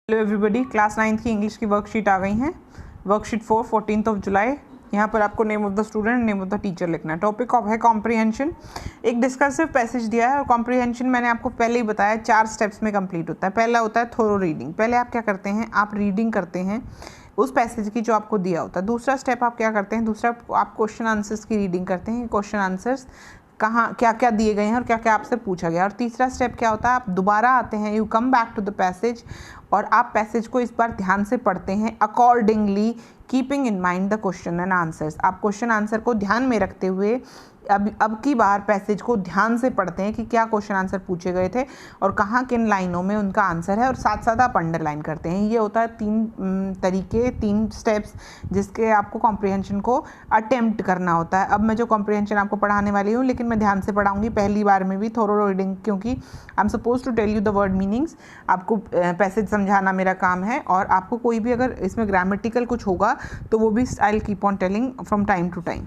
Hello everybody, class 9th की English की worksheet आ गई हैं। वर्कशीट 4 14 जुलाई। यहाँ पर आपको name of the student, name of the teacher लिखना है। टॉपिक ऑफ है कॉम्प्रीहेंशन। एक डिस्कसिव पैसेज दिया है और कॉम्प्रीहेंशन मैंने आपको पहले ही बताया 4 स्टेप्स में कंप्लीट होता है। पहला होता है थोरो रीडिंग। पहले आप क्या करते हैं, आप रीडिंग करते हैं उस पैसेज की जो आपको दिया होता है। दूसरा स्टेप आप क्या करते हैं, दूसरा आप क्वेश्चन आंसर्स की रीडिंग करते हैं। क्वेश्चन आंसर्स कहाँ क्या क्या दिए गए हैं और क्या क्या आपसे पूछा गया। और तीसरा स्टेप क्या होता है, आप दोबारा आते हैं, you come back to the passage और आप पैसेज को इस बार ध्यान से पढ़ते हैं accordingly keeping in mind the question and answers. आप क्वेश्चन आंसर को ध्यान में रखते हुए अब की बार पैसेज को ध्यान से पढ़ते हैं कि क्या क्वेश्चन आंसर पूछे गए थे और कहाँ किन लाइनों में उनका आंसर है, और साथ साथ आप अंडरलाइन करते हैं। ये होता है 3 तरीके, 3 स्टेप्स जिसके आपको कॉम्प्रिहेंशन को अटेम्प्ट करना होता है। अब मैं जो कॉम्प्रिहेंशन आपको पढ़ाने वाली हूँ, लेकिन मैं ध्यान से पढ़ाऊँगी पहली बार में भी थोरो रीडिंग, क्योंकि I am suppose to tell you the word meanings. आपको पैसेज समझाना मेरा काम है, और आपको कोई भी अगर इसमें ग्रामेटिकल कुछ होगा तो वो भी I will keep on telling from time to time.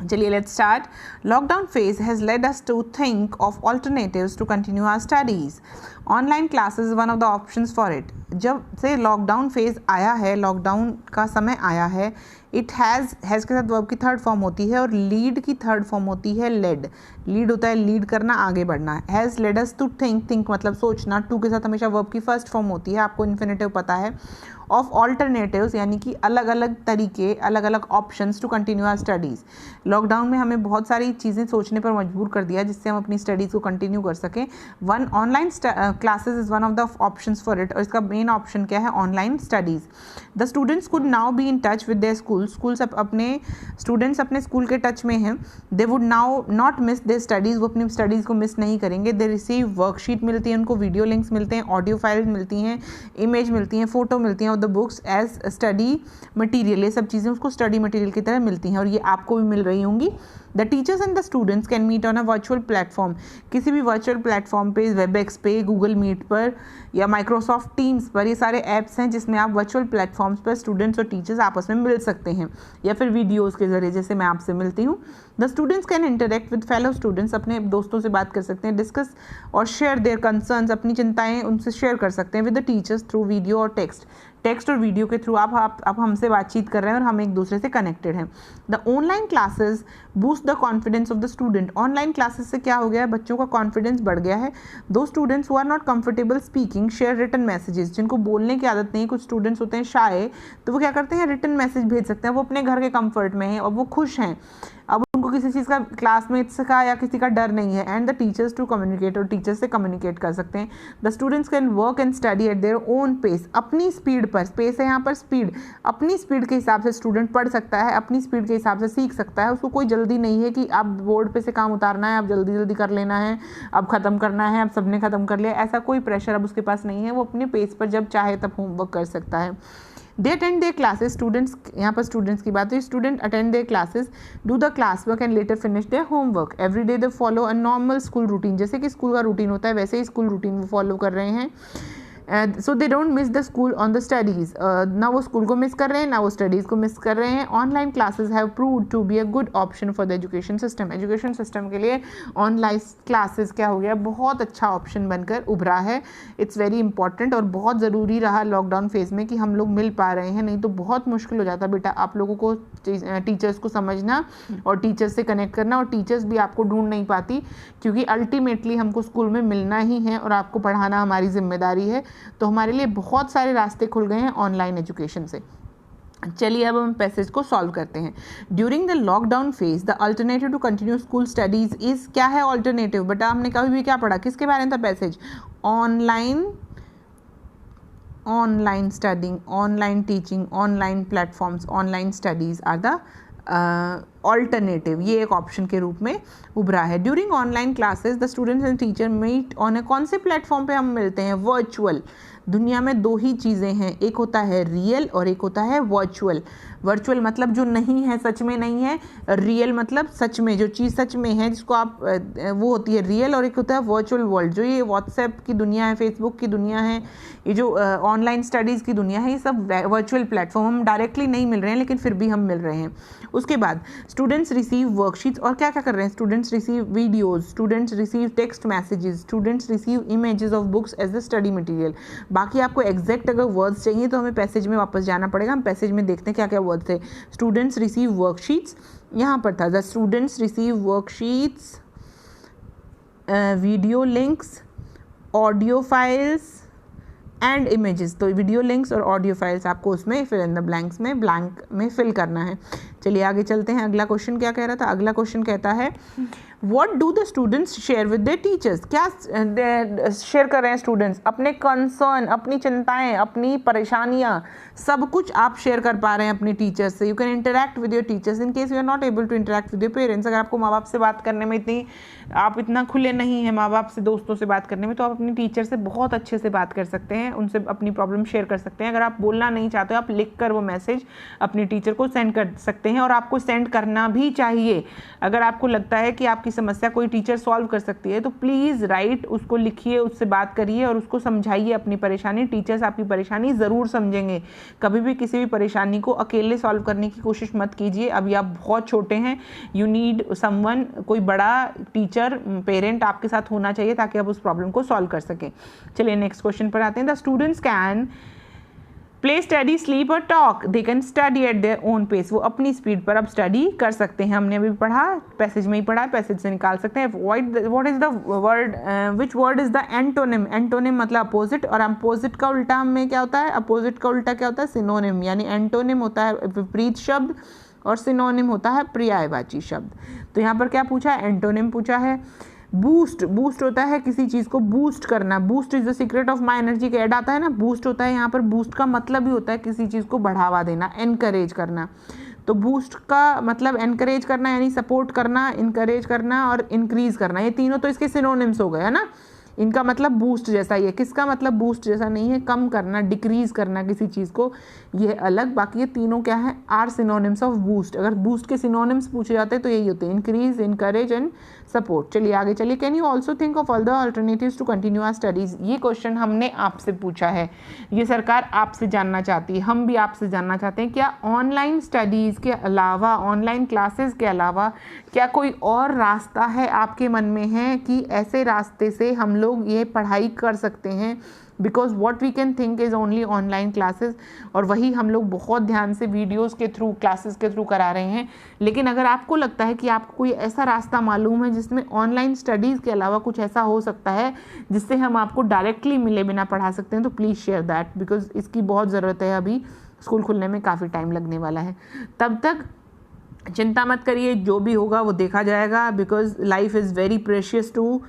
चलिए let's start. Lockdown phase has led us to think of alternatives to continue our studies. Online classes one of the options for it. जब से lockdown phase आया है, lockdown का समय आया है, it has के साथ वर्ब की थर्ड फॉर्म होती है और लीड की थर्ड फॉर्म होती है लेड। लीड होता है लीड करना, आगे बढ़ना। Has led us to think, think मतलब सोचना। टू के साथ हमेशा वर्ब की फर्स्ट फॉर्म होती है, आपको इन्फिनेटिव पता है। ऑफ ऑल्टरनेटिव्स यानी कि अलग अलग तरीके, अलग अलग options to continue our studies. Lockdown में हमें बहुत सारी चीज़ें सोचने पर मजबूर कर दिया जिससे हम अपनी स्टडीज़ को कंटिन्यू कर सकें। One online classes is one of the options for it, और इसका मेन ऑप्शन क्या है, online studies. The students could now be in touch with their schools अपने स्टूडेंट्स अपने स्कूल के टच में हैं। They would now not miss their studies, वो अपनी स्टडीज़ को मिस नहीं करेंगे। दे रिसीव वर्कशीट मिलती है उनको, वीडियो लिंक्स मिलते हैं, ऑडियो फाइल्स मिलती हैं, इमेज मिलती हैं, फोटो मिलती हैं of the books as study material. ये सब चीज़ें उसको स्टडी मटीरियल की तरह मिलती हैं और ये आपको भी मिल रही होंगी। The teachers and the students can meet on a virtual platform. किसी भी वर्चुअल प्लेटफॉर्म पे, वेबएक्स पे, गूगल मीट पर या माइक्रोसॉफ्ट टीम्स पर, ये सारे ऐप्स हैं जिसमें आप वर्चुअल प्लेटफॉर्म्स पर स्टूडेंट्स और टीचर्स आपस में मिल सकते हैं, या फिर वीडियोज़ के जरिए जैसे मैं आपसे मिलती हूँ। The students can interact with fellow students, अपने दोस्तों से बात कर सकते हैं, डिस्कस और शेयर देयर कंसर्न्स, अपनी चिंताएं उनसे शेयर कर सकते हैं with the teachers through video और टेक्स्ट और वीडियो के थ्रू आप हमसे बातचीत कर रहे हैं और हम एक दूसरे से कनेक्टेड हैं। The online classes boost the confidence of the student. Online classes से क्या हो गया है, बच्चों का कॉन्फिडेंस बढ़ गया है। दो students who are not comfortable speaking share written messages, जिनको बोलने की आदत नहीं, कुछ स्टूडेंट्स होते हैं शाय, तो वो क्या करते हैं, रिटन मैसेज भेज सकते हैं। वो अपने घर के कंफर्ट में हैं और वो खुश हैं, अब उनको किसी चीज़ का, क्लासमेट्स का या किसी का डर नहीं है। And the teachers to communicate, और टीचर्स से कम्युनिकेट कर सकते हैं। The students can work and study at their own pace, अपनी स्पीड पर, स्पेस है यहाँ पर स्पीड, अपनी स्पीड के हिसाब से स्टूडेंट पढ़ सकता है, अपनी स्पीड के हिसाब से सीख सकता है। उसको कोई जल्दी नहीं है कि अब बोर्ड पे से काम उतारना है, अब जल्दी जल्दी कर लेना है, अब ख़त्म करना है, अब सबने ख़त्म कर लिया, ऐसा कोई प्रेशर अब उसके पास नहीं है। वो अपने पेस पर जब चाहे तब होमवर्क कर सकता है। They attend their classes, students, यहाँ पर स्टूडेंट्स की बात है, student attend their classes, do the class work and later finish their homework. Every day they follow a normal school routine, जैसे कि स्कूल का रूटीन होता है वैसे ही स्कूल रूटीन वो फॉलो कर रहे हैं। So they don't miss the school on the studies, ना वो स्कूल को मिस कर रहे हैं ना वो स्टडीज़ को मिस कर रहे हैं। Online classes have proved to be a good option for the education system. Education system के लिए ऑनलाइन क्लासेस क्या हो गया, बहुत अच्छा ऑप्शन बनकर उभरा है। इट्स वेरी इंपॉर्टेंट और बहुत ज़रूरी रहा लॉकडाउन फेज़ में कि हम लोग मिल पा रहे हैं, नहीं तो बहुत मुश्किल हो जाता बेटा आप लोगों को टीचर्स को समझना और टीचर्स से कनेक्ट करना, और टीचर्स भी आपको ढूंढ नहीं पाती, क्योंकि अल्टीमेटली हमको स्कूल में मिलना ही है और आपको पढ़ाना हमारी जिम्मेदारी है। तो हमारे लिए बहुत सारे रास्ते खुल गए हैं ऑनलाइन एजुकेशन से। चलिए अब हम पैसेज को सॉल्व करते हैं। During the lockdown phase the alternative to continue school studies is, क्या है ऑल्टरनेटिव बेटा, हमने कभी भी क्या पढ़ा, किसके बारे में था passage, online studying, online teaching, online platforms, online studies are the alternative, ये एक ऑप्शन के रूप में उभरा है। During online classes the students and teacher meet on a, कौन से प्लेटफॉर्म पे हम मिलते हैं, वर्चुअल। दुनिया में 2 ही चीज़ें हैं, एक होता है रियल और एक होता है वर्चुअल। वर्चुअल मतलब जो नहीं है, सच में नहीं है, रियल मतलब सच में, जो चीज़ सच में है जिसको आप, वो होती है रियल, और एक होता है वर्चुअल वर्ल्ड, जो ये व्हाट्सएप की दुनिया है, फेसबुक की दुनिया है, ये जो ऑनलाइन स्टडीज़ की दुनिया है, ये सब वर्चुअल प्लेटफॉर्म, हम डायरेक्टली नहीं मिल रहे हैं लेकिन फिर भी हम मिल रहे हैं। उसके बाद स्टूडेंट्स रिसीव वर्कशीट्स, और क्या क्या कर रहे हैं, students receive videos, students receive text messages, students receive images of books as the study material. बाकी आपको एग्जैक्ट अगर वर्ड्स चाहिए तो हमें पैसेज में वापस जाना पड़ेगा। हम पैसेज में देखते हैं क्या क्या वर्ड्स थे। स्टूडेंट्स रिसीव वर्कशीट्स, यहाँ पर था the students receive worksheets, video links, audio files and images. तो वीडियो लिंक्स और ऑडियो फाइल्स आपको उसमें फिल इन द ब्लैंक्स में ब्लैंक में फिल करना है। चलिए आगे चलते हैं। अगला क्वेश्चन क्या कह रहा था? अगला क्वेश्चन कहता है what do the students share with their teachers. क्या शेयर कर रहे हैं स्टूडेंट्स? अपने कंसर्न, अपनी चिंताएं, अपनी परेशानियां, सब कुछ आप शेयर कर पा रहे हैं अपने टीचर्स से। You can interact with your teachers in case you are not able to interact with your parents. अगर आपको माँ बाप से बात करने में आप इतना खुले नहीं हैं माँ बाप से, दोस्तों से बात करने में, तो आप अपनी टीचर से बहुत अच्छे से बात कर सकते हैं, उनसे अपनी प्रॉब्लम शेयर कर सकते हैं। अगर आप बोलना नहीं चाहते हो, आप लिख कर वो मैसेज अपनी टीचर को सेंड कर सकते हैं, और आपको सेंड करना भी चाहिए। अगर आपको लगता है कि आपकी समस्या कोई टीचर सॉल्व कर सकती है तो प्लीज़ राइट, उसको लिखिए, उससे बात करिए और उसको समझाइए अपनी परेशानी। टीचर्स आपकी परेशानी ज़रूर समझेंगे। कभी भी किसी भी परेशानी को अकेले सॉल्व करने की कोशिश मत कीजिए। अभी आप बहुत छोटे हैं, यू नीड समवन, कोई बड़ा टीचर, पेरेंट आपके साथ होना चाहिए ताकि आप उस प्रॉब्लम को सॉल्व कर सकें। चलिए नेक्स्ट क्वेश्चन पर आते हैं। The students can play, study, sleep और talk. They can study at their own pace. वो अपनी स्पीड पर अब स्टडी कर सकते हैं। हमने अभी पढ़ा, पैसेज में ही पढ़ा, पैसेज से निकाल सकते हैं। What is the word, which word is the antonym. Antonym मतलब अपोजिट, और अपोजिट का उल्टा में क्या होता है? अपोजिट का उल्टा क्या होता है? सिनोनिम। यानी एंटोनिम होता है विपरीत शब्द और सिनोनिम होता है पर्यायवाची शब्द। तो यहाँ पर क्या पूछा है? एंटोनिम पूछा है। बूस्ट, बूस्ट होता है किसी चीज़ को बूस्ट करना। Boost is the secret of my energy का ऐड आता है ना, बूस्ट होता है यहाँ पर। बूस्ट का मतलब ही होता है किसी चीज़ को बढ़ावा देना, एनकरेज करना। तो बूस्ट का मतलब एनकरेज करना, यानी सपोर्ट करना, इनकरेज करना और इंक्रीज करना। ये तीनों तो इसके सिनोनिम्स हो गए है ना। इनका मतलब बूस्ट जैसा ही है। किसका मतलब बूस्ट जैसा नहीं है? कम करना, डिक्रीज करना किसी चीज़ को, ये अलग। बाकी ये तीनों क्या है? Are synonyms of boost. अगर बूस्ट के सिनोनिम्स पूछे जाते हैं तो यही होते हैं, इंक्रीज, इनकरेज एंड सपोर्ट। चलिए आगे चलिए। Can you also think of other alternatives to continue our studies. ये क्वेश्चन हमने आपसे पूछा है, ये सरकार आपसे जानना चाहती है, हम भी आपसे जानना चाहते हैं। क्या ऑनलाइन स्टडीज़ के अलावा, ऑनलाइन क्लासेस के अलावा क्या कोई और रास्ता है आपके मन में है कि ऐसे रास्ते से हम लोग ये पढ़ाई कर सकते हैं? Because what we can think is only online classes, और वही हम लोग बहुत ध्यान से वीडियोज़ के थ्रू, क्लासेस के थ्रू करा रहे हैं। लेकिन अगर आपको लगता है कि आपको कोई ऐसा रास्ता मालूम है जिसमें ऑनलाइन स्टडीज़ के अलावा कुछ ऐसा हो सकता है जिससे हम आपको डायरेक्टली मिले बिना पढ़ा सकते हैं, तो प्लीज़ शेयर दैट, बिकॉज इसकी बहुत ज़रूरत है। अभी स्कूल खुलने में काफ़ी टाइम लगने वाला है। तब तक चिंता मत करिए, जो भी होगा वो देखा जाएगा। Because life is very precious to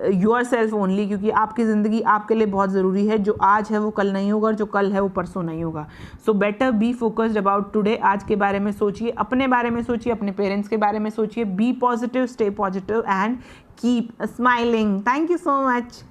yourself only, क्योंकि आपकी ज़िंदगी आपके लिए बहुत ज़रूरी है। जो आज है वो कल नहीं होगा, और जो कल है वो परसों नहीं होगा। So better be focused about today. आज के बारे में सोचिए, अपने बारे में सोचिए, अपने पेरेंट्स के बारे में सोचिए। Be positive, stay positive and keep smiling. Thank you so much.